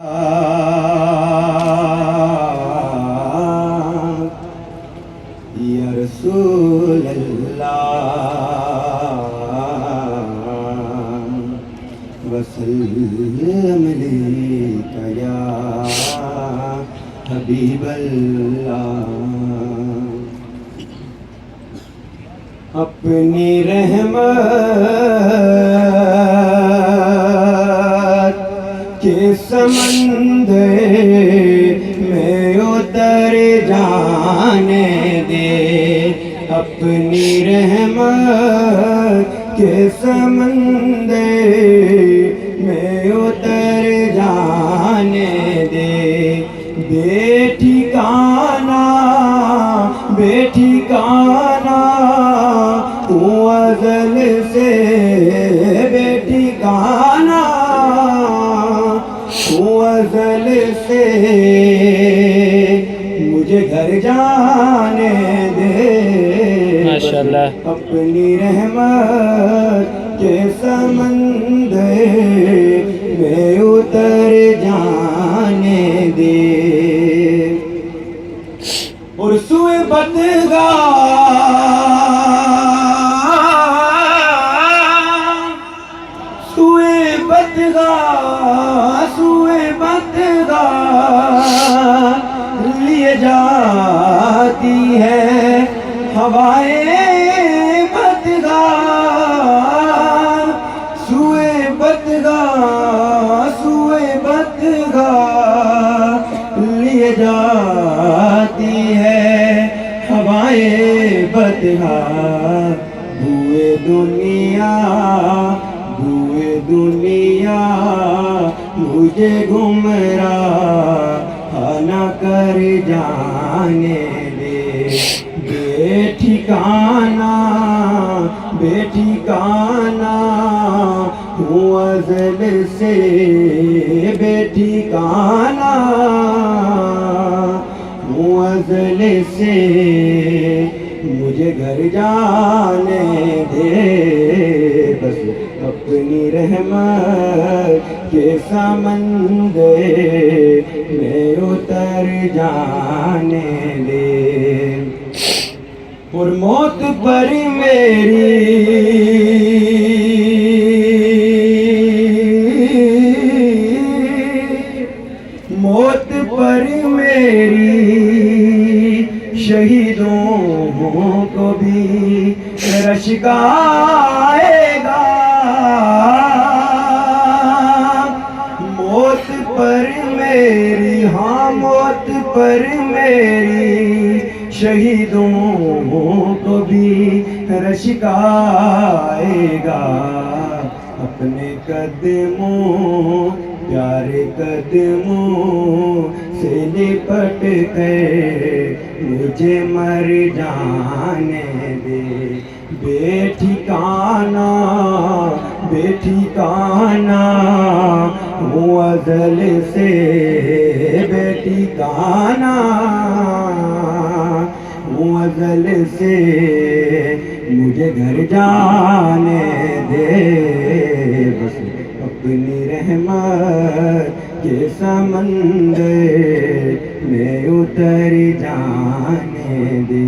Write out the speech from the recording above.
یا رسول اللہ وسلم علیک یا حبیب اللہ. اپنی رحمت کے سمندر میں اتر جانے دے. اپنی رحمت کے سمندر میں اتر جانے دے. بے ٹھکانہ بے ٹھکانہ تو ازل سے بے ٹھکانہ تو ازل سے مجھے گھر جانے دے. ماشاءاللہ. اپنی رحمت کے سمندر میں اتر جانے دے. اور سوئے بدگاہ لیے جاتی ہے ہوائیں بدگاہ. سوئے بدگاہ لیے جاتی ہے ہوائیں بدگاہ. بوئے دنیا مجھے گمراہ نہ کر جانے دے. بے ٹھکانہ ہوں ازل سے بے ٹھکانہ ہوں ازل سے مجھے گھر جانے دے. بس اپنی رحمت کے سمندر میں اتر جانے دے. اور موت پر میری شہیدوں کو بھی رشک آئے گا. موت پر میری شہیدوں کو بھی رشک آئے گا. اپنے قدموں پیارے قدموں سے لپٹ کر مجھے مر جانے دے. بے ٹھکانہ ہوں ازل سے بے ٹھکانہ ہوں ازل سے مجھے گھر جانے دے. بس اپنی رحمت کے سمندر میں اتر جانے دے.